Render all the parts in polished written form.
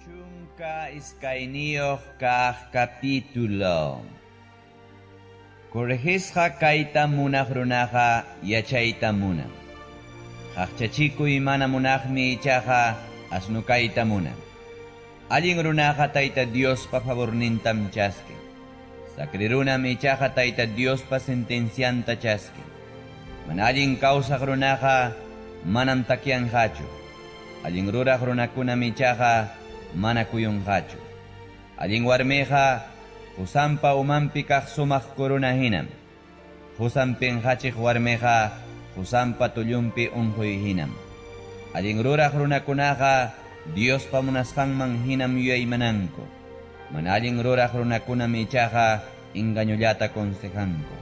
Chunka iskayniyuq kaq capítulo. Corregisqa kayta munaq runaqa yachayta munan. Qaqchachikuy mana munaqmi ichaqa asnu kayta munan. Allin runaqa tayta Diospa favornintam chaskin. Sakri runam ichaqa tayta Diospa sentencianta chaskin. Mana allin kawsaq runaqa manam takyanqachu. Allin ruraq runakunam ichaqa mana kuyunqachu. Allin warmiqa husampa umanpi kaq sumaq kuruna hinam. Husampin hachiq warmiqa husampa tullunpi unquy hinam. Allin ruraq runakunaqa Diospa munasqanman hinam yuyaymananku. Mana allin ruraq runakunam ichaqa engañullata consejanku.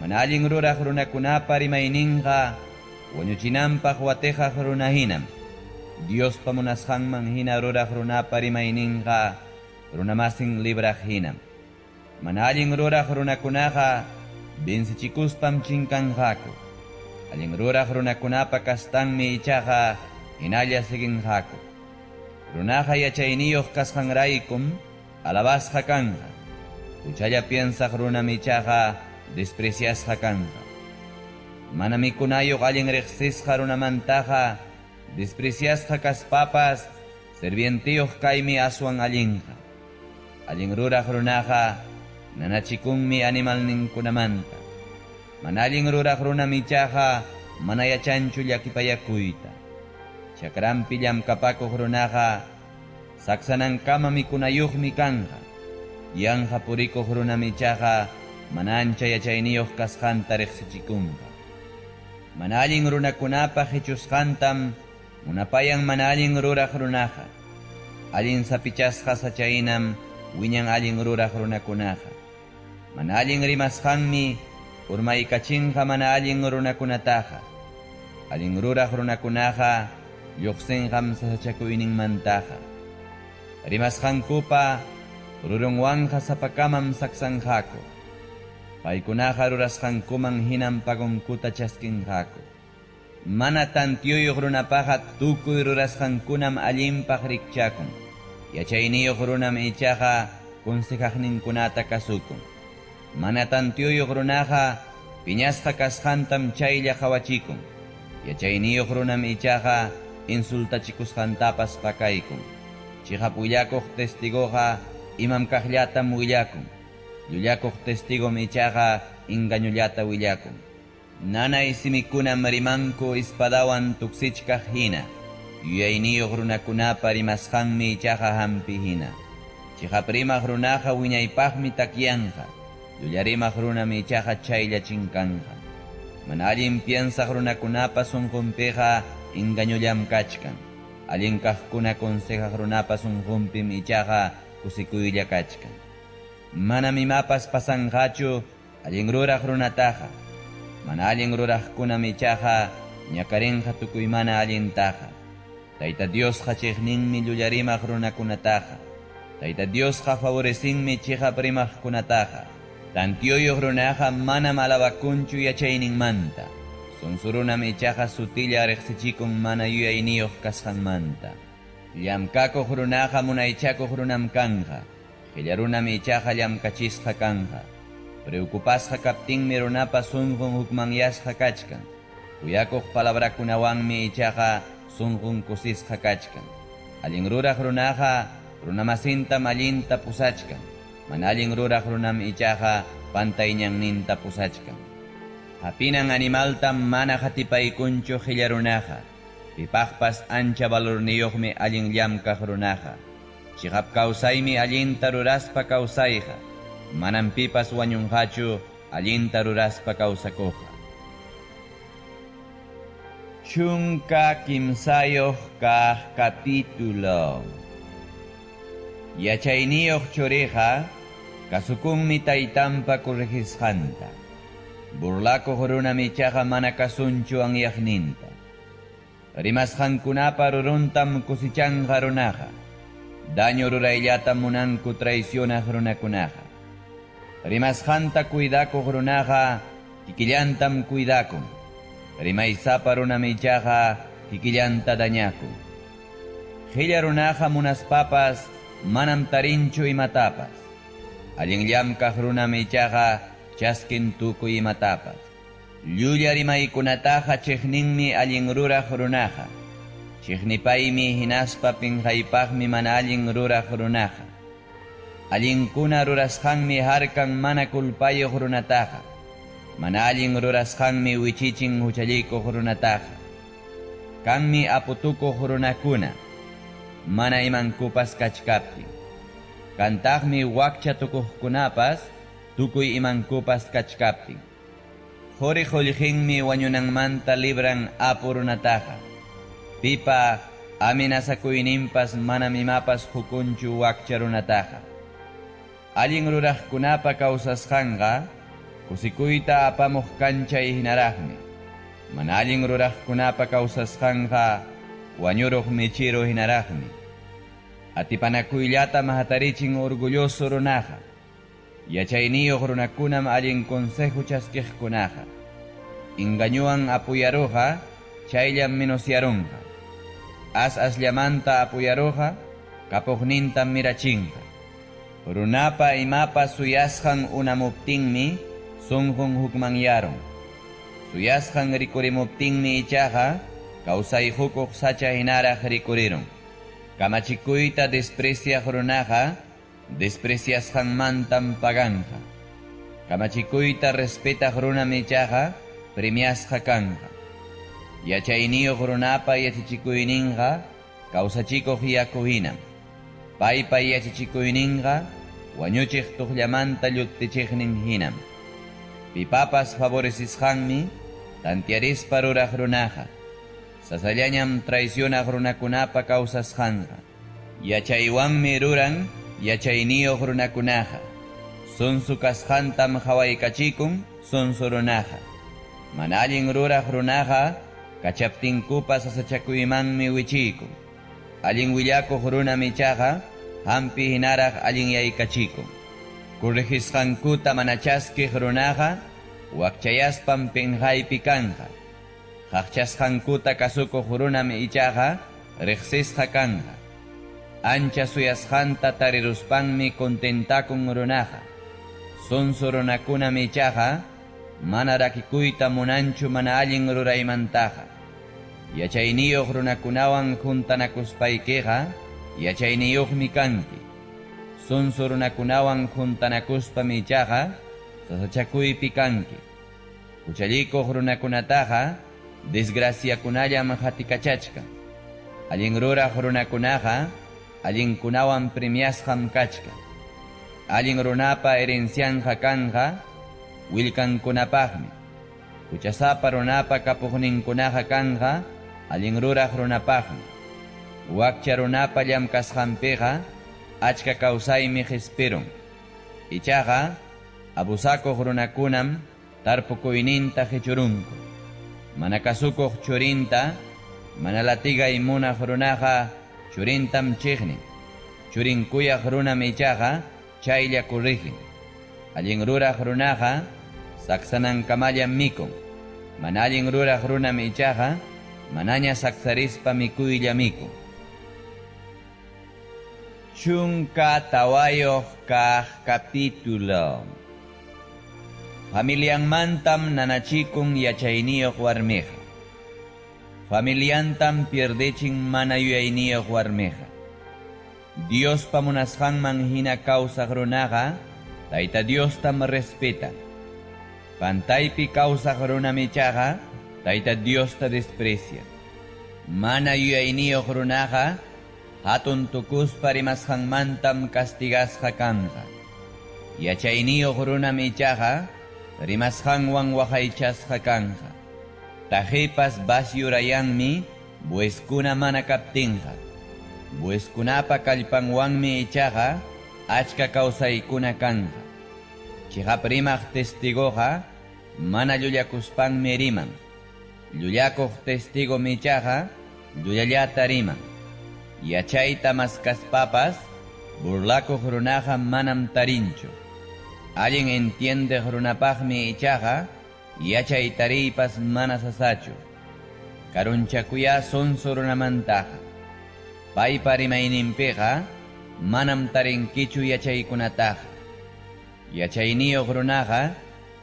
Mana allin ruraq runakunapa rimayninqa wañuchinanpaq watejaq runa hinam. Dios pamunasqanman hina ruraq runapa rimayninqa runamasin libraq hinam. Mana allin ruraq runakunaqa bensichikuspam chinkanqaku. Allin ruraq runakunapa kastanmi ichaqa hinalla siginqaku. Runaqa yachayniyuq kasqanraykum alabasqa kanqa. Uchalla piensaq runam ichaqa despreciasqa kanqa. Mana mikunayuq allin riqsisqa runamantaqa despreciasqa kaspapas servientiyuq kaymi aswan allinqa. Allin ruraq runaqa nanachikunmi animalninkunamanta. Mana allin ruraq runam ichaqa mana yachanchu llakipayakuyta. Chakrampi llamkapakuq runaqa saksanankama mikunayuqmi kanqa. Yanqa purikuq runam ichaqa mana ancha yachayniyuq kasqanta riqsichikunqa. Mana allin runakunapa hichusqantam munapayan mana allin ruraq runaqa. Allin sapichasqa sachaynam wiñan allin ruraq runakunaqa. Mana allin rimasqanmi urmaykachinqa mana allin runakunataqa. Allin ruraq runakunaqa lluqsinqam sasachakuyninmantaqa. Rimasqankupa rurunwanqa sapakamam saksanqaku. Paykunaqa rurasqankuman hinam pagunkuta chaskinqaku. Mana tantiyuyuq runapaqa tukuy rurasqankunam allinpaq rikchakun. Yachayniyuq runam ichaqa konsejaqninkunata kasukun. Mana tantiyuyuq runaqa piñasqa kasqantam chaylla qhawachikun. Yachayniyuq runam ichaqa insultachikusqantapas pakaykun. Chiqap willakuq testigoqa imam kaqllatam willakun. Llullakuq testigom ichaqa engañullata willakun. Nanay simikunam rimanku ispadawan tuksichkaq hina. Yuyayniyuq runakunapa rimasqanmi ichaqa hampi hina. Chiqap rimaq runaqa wiñaypaqmi takyanqa. Llullarrimaq runam ichaqa chaylla chinkanqa. Mana allin piensaq runakunapa sunqunpiqa engañullam kachkan. Allin kaqkuna consejaq runapa sunqunpim ichaqa kusikuylla kachkan. Mana mimapas pasanqachu allin ruraq runataqa. Mana allin ruraqkunam ichaqa ñakarinqa tukuy mana allintaqa. Tayta Diosqa chiqninmi llullarrimaq runakunataqa. Tayta Diosqa favoresinmi chiqap rimaqkunataqa. Tantiyuyuq runaqa manam alabakunchu yachayninmanta. Sunsurunam ichaqa sutilla riqsichikun mana yuyayniyuq kasqanmanta. Llamkakuq runaqa munaychakuq runam kanqa. Qillarunam ichaqa llamkachisqa kanqa. Preocupasqa kaptinmi runapa sunqun hukmanyasqa kachkan. Kuyakuq palabrakunawanmi ichaqa sunqun kusisqa kachkan. Allin ruraq runaqa runamasintam allinta pusachkan. Mana allin ruraq runam ichaqa pantayñanninta pusachkan. Hapinan animaltam mana hatipaykunchu qillarunaqa. Pipaqpas ancha valorniyuqmi allin llamkaq runaqa. Chiqap kawsaymi allinta ruraspa kawsayqa. Manam pipas wañunqachu allinta ruraspa kawsakuqa. Chunka kimsayuq kaq capítulo. Yachayniyuq churiqa kasukunmi taytanpa corregisqanta. Burlakuq runam ichaqa mana kasunchu anyaqninta. Rimasqankunapa ruruntam kusichanqa runaqa. Daño rurayllatam munanku traicionaq runakunaqa. Rimasqanta cuidakuq runaqa kikillantam cuidakun. Rimaysapa runam ichaqa kikillanta dañakun. Qilla runaqa munaspapas manam tarinchu imatapas. Allinllam kaq runami ichaqa chaskin tukuy imatapas. Llulla rimaykunataqa chiqninmi allin ruraq runaqa. Chiqnipaymi hinaspa pinqaypaqmi mana allin ruraq runaqa. Allinkuna rurasqanmi harkan mana kulpayuq runataqa. Mana allin rurasqanmi wichichin huchallikuq runataqa. Kanmi aputukuq runakuna, mana imankupas kachkaptin. Kantaqmi wakcha tukuqkunapas tukuy imankupas kachkaptin. Quri qullqinmi wañunanmanta libran apu runataqa. Pipa amenazakuyninpas manam imapas hukunchu wakcha runataqa. Allin ruraqkunapa kawsasqanqa kusikuyta apamuq kanchay hinaraqmi. Mana allin ruraqkunapa kawsasqanqa wañuruq michiru hinaraqmi. Atipanakuyllata mahatarichin orgulloso runaqa. Yachayniyuq runakunam allin consejo chaskiqkunaqa. Engañuwan apuyaruqa chayllam menosyaronqa. Asllamanta apuyaruqa kapuqnintam mirachinqa. Runapa imapa suyasqan unamuptinmi sunqun hukmanyaron. Suyasqan rikurimuptinmi ichaqa kawsay hukuq sacha hinaraq rikuriron. Kamachikuyta despreciaq runaqa despreciasqanmantam paganqa. Kamachikuyta respetaq runami ichaqa premiasqa kanqa. Yachayniyuq runapa yachachiykuyninqa kawsachikuq yakuhinam. Paypa yachachiykuyninqa wañuchiq tuqllamanta lluttichiqnin hinam. Pipapas favorecisqanmi tantiarispa ruraq runaqa. Sasallañam traicionaq runakunapa kawsasqanqa. Yachaywanmi ruran yachayniyuq runakunaqa. Sunsu kasqantam hawaykachikun sunsu runaqa. Mana allin ruraq runaqa kachaptinkupas sasachakuymanmi wichikun. Allin willakuq runami ichaqa hampi hinaraq allin yaykachikun. Kurrijisqankuta mana chaskiq runaqa wakchayaspam pinqaypi kanqa. Qaqchasqankuta kasukuq runami ichaqa riqsisqa kanqa. Ancha suyasqanta tariruspanmi contentakun runaqa. Sunsu runakunami ichaqa mana rakikuyta munanchu mana allin ruraymantaqa. Yachayniyuq runakunawan juntanakuspaykiqa yachayniyuqmi kanki. Sunsu runakunawan juntanakuspami ichaqa sasachakuypi kanki. Huchallikuq runakunataqa desgraciakunallam hatikachachka. Allin ruraq runakunaqa allinkunawan premiasqam kachka. Allin runapa herencianqa kanqa willkankunapaqmi. Huchasapa runapa kapuqninkunaqa kanqa allin ruraq runapaqmi. Wakcha runapa llamkasqanpiqa achka kawsaymi qisperon. Ichaqa abusakuq runakunam tarpukuyninta hichurunku. Mana kasukuq churinta mana latigay munaq runaqa churintam chiqnin. Churinkuyaq runami ichaqa chaylla kurrijin. Allin ruraq runaqa saksanankamallam mikun. Mana allin ruraq runami ichaqa manaña saksarispa mikuylla mikun. Chunka tawayuq kaq capítulo. Familianmantam nanachikun yachayniyuq warmiqa. Familiantam pierdechin mana yuyayniyuq warmiqa. Diospa munasqanman hina kawsaq runaqa Tayta Diostam respeta. Pantaypi kawsaq runami ichaqa Tayta Diosta desprecia. Mana yuyayniyuq runaqa hatun tukuspa rimasqanmantam castigasqa kanqa. Yachayniyuq runami ichaqa rimasqanwan waqaychasqa kanqa. Tajipas basyurayanmi bueskuna mana kaptinqa. Bueskunapa kallpanwanmi ichaqa achka kawsaykuna kanqa. Chiqaprimaq testigoqa mana llullakuspanmi riman. Llullakuq testigomi ichaqa llulallata riman. Yachayta maskaspapas burlakuq runaqa manam tarinchu. Allin entiendeq runapaqmi ichaqa yachay tariypas mana sasachu. Karunchakuya sunsu runamantaqa. paypa rimayninpiqa manam tarinkichu yachaykunataqa. Yachayniyuq runaqa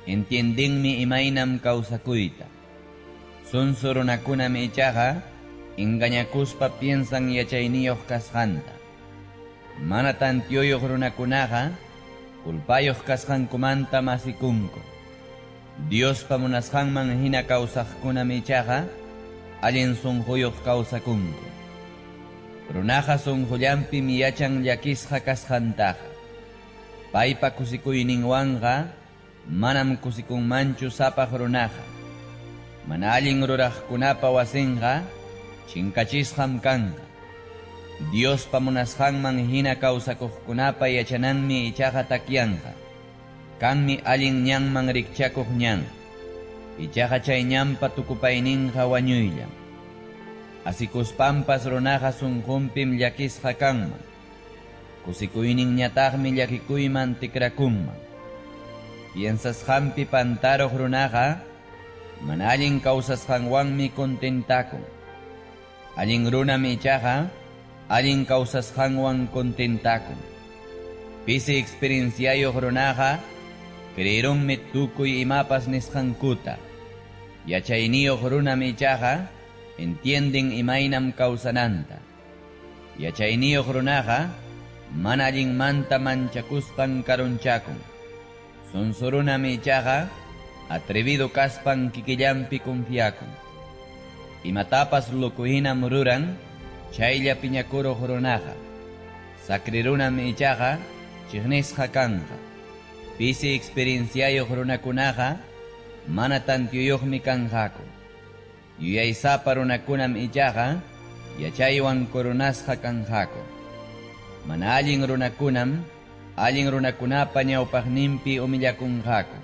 entiendinmi imaynam kawsakuyta. Sunsu runakunam ichaqa engañakuspa piensan yachayniyuq kasqanta. Mana tantiyuyuq runakunaqa culpayuq kasqankumanta masikunku. Diospa munasqanman hina kawsaqkunam ichaqa allin sunquyuq kawsakunku. Runaqa sunqullanpim yachan llakisqa kasqantaqa. Paypa kusikuyninwanqa manam kusikunmanchu sapaq runaqa. Mana allin ruraqkunapa wasinqa chinkachisqam kanqa. Diospa munasqanman hina kawsakuqkunapa yachananmi ichaqa takyanqa. Kanmi allin ñanman rikchakuq ñan. Ichaqa chay ñanpa tukupayninqa wañuyllam. Asikuspampas runaqa sunqunpim llakisqa kanman. Kusikuyninñataqmi llakikuyman tikrakunman. Piensasqanpi pantaruq runaqa mana allin kawsasqanwanmi contentakun. Allin runam ichaqa allin kawsasqanwan contentakun. Pisi experienciayuq runaqa creerunmi tukuy imapas nisqankuta. Yachayniyuq runam ichaqa entienden imaynam kawsananta. Yachayniyuq runaqa mana allinmanta manchakuspan karunchakun. Sunsurunam ichaqa atrevido kaspan kikillampi confiakun. Imatapas lukuhinam ruran chaylla piñakuruq runaqa. Sakrirunam ichaqa chiqnisqa kanqa. Pisi experienciayuq runakunaqa mana tantiyuqmi kanqaku. Yuyaysapa runakunam ichaqa yachaywan kurunasqa kanqaku. Mana allin runakunam allin runakunapa ñawpaqninpi umillakunqaku.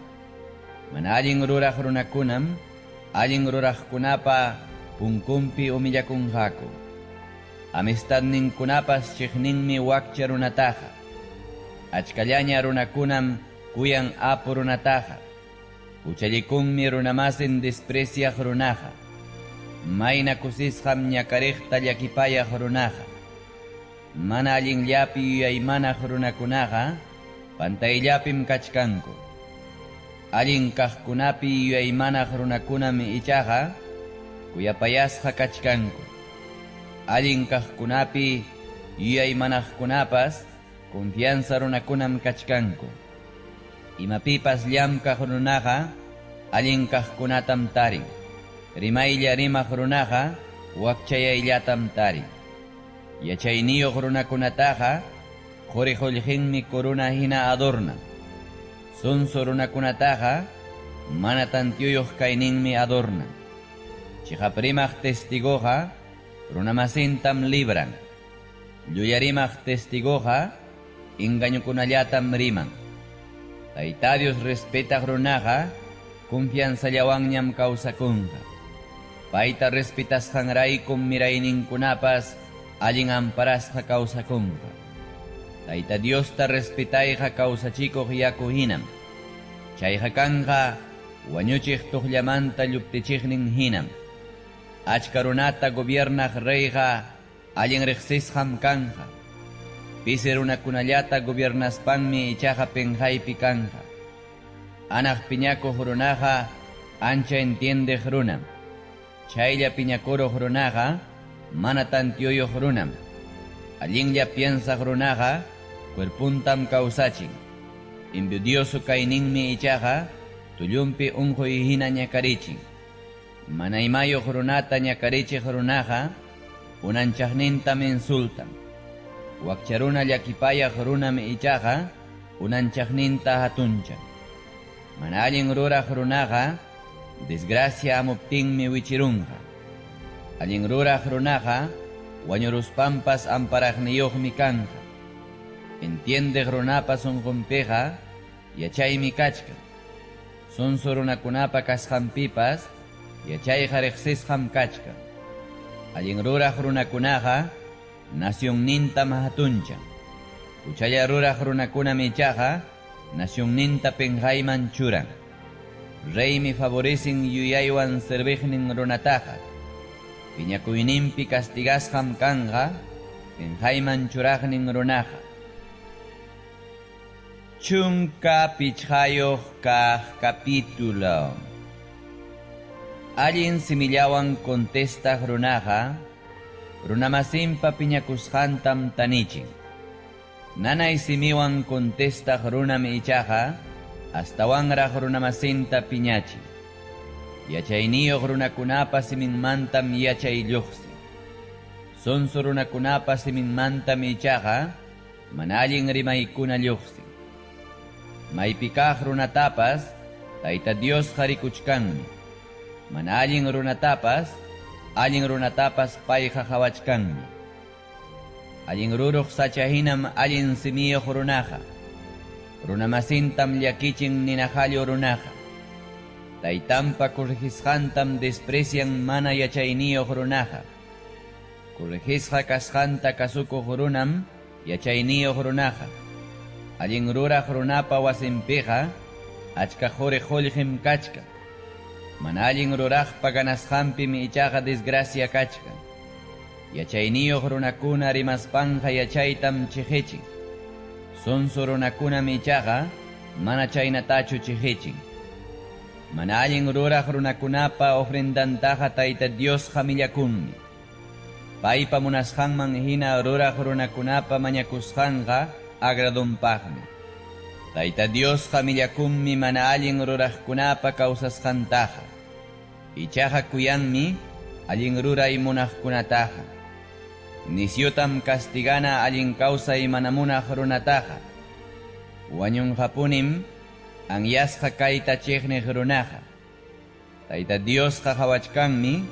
Mana allin ruraq runakunam allin ruraqkunapa punkunpi umillakunqaku. Amistadninkunapas chiqninmi wakcha runataqa. Achkallaña runakunam kuyan apu runataqa. Uchallikunmi runamasin despreciaq runaqa. Mayna kusisqam ñakariqta llakipayaq runaqa. Mana allinllapi yuyaymanaq runakunaqa pantayllapim kachkanku. Allin kaqkunapi yuyaymanaq runakunami ichaqa kuyapayasqa kachkanku. Allin kaqkunapi yuyaymanaqkunapas confianza runakunam kachkanku. Imapipas llamkaq runaqa allin kaqkunatam tarin. Rimaylla rimaq runaqa wakchayayllatam tarin. Yachayniyuq runakunataqa quriqullqinmi corona hina adornan. Sunsu runakunataqa mana tantiyuq kayninmi adornan. Chiqaprimaq testigoqa runamasintam libran. Lluyarimaq testigoqa engañukunallatam riman. Tayta Dios respetaq runaqa confianzallawanñam kawsakunqa. Payta respetasqanraykum mirayninkunapas allin amparasqa kawsakunqa. Tayta Diosta respetayqa kawsachikuq yaku hinam. Chayqa kanqa wañuchiq tuqllamanta lluptichiqnin hinam. Achka runata gobiernaq reyqa allin riqsisqam kanqa. Pisi runakunallata gobiernaspanmi ichaqa penqaypi kanqa. Anaq piñakuq runaqa ancha entiendeq runam. Chaylla piñakuruq runaqa mana tantiyuyuq runam. Allinlla piensaq runaqa cuerpuntam kawsachin. Envidioso kayninmi ichaqa tullunpi unquy hina ñakarichin. Mana imayuq runata ñakarichiq runaqa unanchaqnintam insultan. Wakcharuna llakipayaq runam ichaqa unanchaqninta hatunchan. Mana allin ruraq runaqa desgracia amuptinmi wichirunqa. Allin ruraq runaqa wañuruspampas amparaqniyuqmi kanqa. Entiendeq runapas sunqunpiqa yachaymi kachkan. Sunsu runakunapa kasqanpipas yachayqa riqsisqam kachkan. Allin ruraq runakunaqa nacionnintam hatunchan. Uchalla ruraq runakunam ichaqa nacionninta penqayman churan. Reymi favorecin yuyaywan serviqnin runataqa. Piñakuyninpi castigasqam kanqa penjayman churaqnin runaqa. Chunka pichqayuq kaq capítulo. Allin simillawan contestaq runaqa, runamasinpa piñakusqantam tanichin. Nanay simiwan contestaq runam ichaqa, astawanraq runamasinta piñachin. Yachayniyuq runakunapa siminmantam yachay lluqsin. Sonso runakunapa siminmantam ichaqa, mana allin rimaykuna lluqsin. Maypikaq runatapas, Tayta Dios qarikuchkanmi. Mana allin runatapas payqa qhawachkanmi. Allin ruruq sachahinam allin simiyuq runaqa. Runamasintam llakichin ninahallu runaqa. Taytanpa kurrijisqantam desprecian mana yachayniyuq runaqa. Kurrijisqa kasqanta kasukuq runam yachayniyuq runaqa. Allin ruraq runapa wasinpiqa achka qhuriqullqim kachka. Mana allin ruraqpa ganasqanpimi ichaqa desgracia kachka. Yachayniyuq runakuna rimaspanqa yachaytam chihichin. Sonso runakunami ichaqa mana chaynatachu chihichin. Mana allin ruraq runakunapa ofrendantaqa Tayta Dios hamillakunmi. Paypa munasqanman hina ruraq runakunapa mañakusqanqa agradunpaqmi. Tayta Dios hamillakunmi mana allin ruraqkunapa kawsasqantaqa. Ichaqa kuyanmi allin ruray munaqkunataqa. Nisyutam castigana allin kawsay mana munaq runataqa. Wañunqapunim anyasqa kayta chiqniq runaqa. Tayta Diosqa qhawachkanmi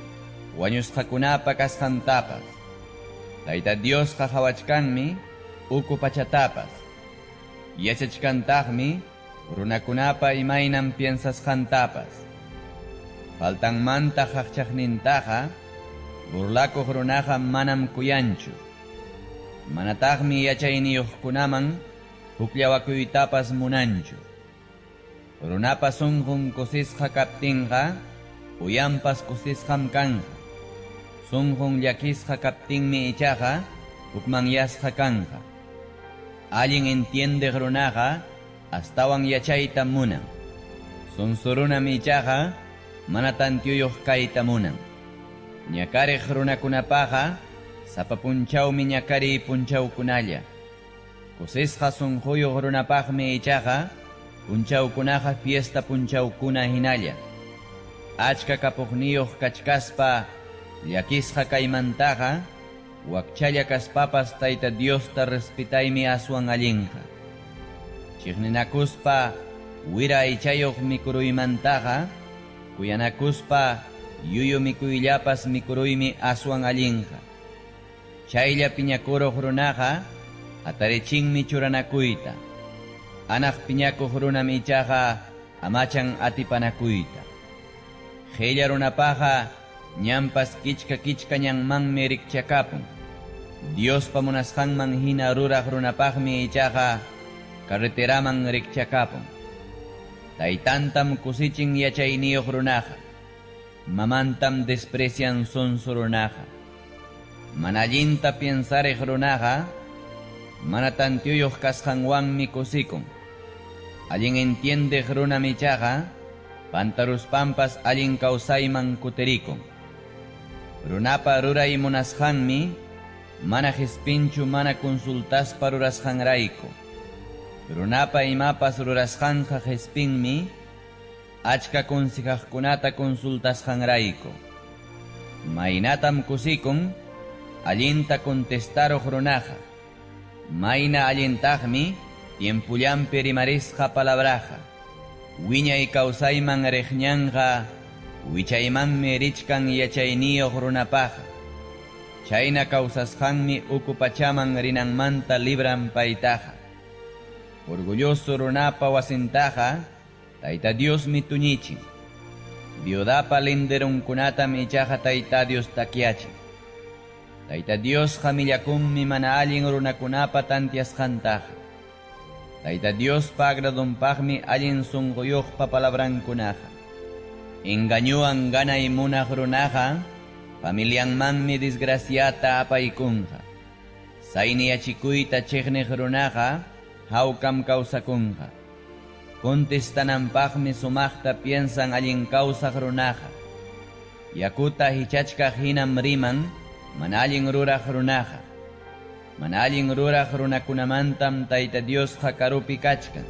wañusqakunapa kasqantapas. Tayta Diosqa qhawachkanmi uku pachatapas. Yachachkantaqmi runakunapa imaynan piensasqantapas. Faltanmanta qaqchaqnintaqa burlakuq runaqa manam kuyanchu. Manataqmi yachayniyuqkunaman huklawakuytapas munanchu. Runapa sunqun kusisqa kaptinqa uyanpas kusisqam kanqa. Sunqun llakisqa kaptinmi ichaqa ukmanyasqa kanqa. Allin entiendeq runaqa astawan yachayta munan. Sonsurunami ichaqa mana tantiyuq kayta munan. Ñakariq runakunapaqa sapa punchawmi ñakariy punchawkunalla. Kusisqa sunquyuq runapaqmi ichaqa punchawkunaqa fiesta punchawkuna hinalla. Achka kapuqniyuq kachkaspa llakisqa kaymantaqa wakchalla kaspapas Tayta Diosta respetaymi aswan allinqa. Chiqninakuspa wira ichayuq mikuruymantaqa kuyanakuspa yuyu mikuyllapas mikuruymi aswan allinqa. Chaylla piñakuruq runaqa atarichinmi churanakuyta. Anaq piñakuq runami ichaqa amachan atipanakuyta. Qhilla runapaqa ñampas kichka ñanmanmi rikchakapun. Diospa munasqanman hina ruraq runapaqmi ichaqa carreteraman rikchakapun. Taytantam kusichin yachayniyuq runaqa. Mamantam desprecian sonso runaqa. Mana allinta piensariq runaqa mana tantiyuq kasqanwanmi kusikun. Allin entiendeq runami ichaqa pantaruspampas allin kawsayman kutirikun. Runapa ruray munasqanmi mana hispinchu mana consultaspa rurasqanrayku. Runapa imapas rurasqanqa hispinmi achka consejaqkunata consultasqanrayku. Maynatam kusikun allinta contestaruq runaqa. Mayna allintaqmi tiempullampi rimarisqa palabraqa. Wiñay kawsayman riqñanqa wichaymanmi richkan yachayniyuq runapaqa. Chayna kawsasqanmi uku pachaman rinanmanta libran paytaqa. Orgulloso runapa wasintaqa Tayta Diosmi tuñichin. Viudapa linderunkunatam ichaqa Tayta Dios takyachin. Tayta Dios hamillakunmi mana allin runakunapa tantiasqantaqa. Tayta Dios agradunpaqmi allin sunquyuqpa palabrankunaqa. Engañuwan ganay munaq runaqa familianmanmi desgraciata apaykunqa. Sayni achikuyta chiqniq runaqa hawkam kawsakunqa. Contestanampaqmi sumaqta piensan allin kawsaq runaqa. Yakuta hichachkaq hinam riman mana allin ruraq runaqa. Mana allin ruraq runakunamantam Tayta Diosqa karupi kachkan.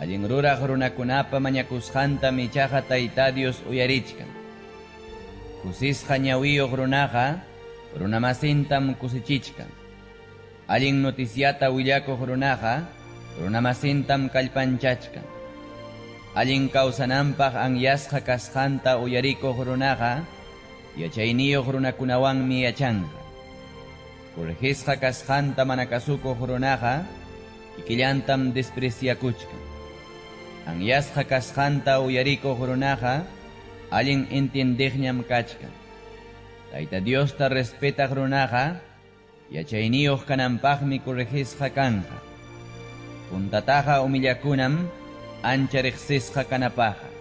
Allin ruraq runakunapa mañakusqantam ichaqa Tayta Dios uyarichkan. Kusisqa ñawiyuq runaqa runamasintam kusichichkan. Allin noticiata willakuq runaqa runamasintam kallpanchachkan. Allin kawsananpaq anyasqa kasqanta uyarikuq runaqa yachayniyuq runakunawanmi yachanqa. Urhisqa kasqanta mana kasukuq runaqa kikillantam despreciakuchkan. Anyasqa kasqanta uyarikuq runaqa allin entiendiqñam kachkan. Tayta Diosta respetaq runaqa yachayniyuq kananpaqmi kurrihisqa kanqa. Puntataqa umillakunam ancha riqsisqa kanapaqa.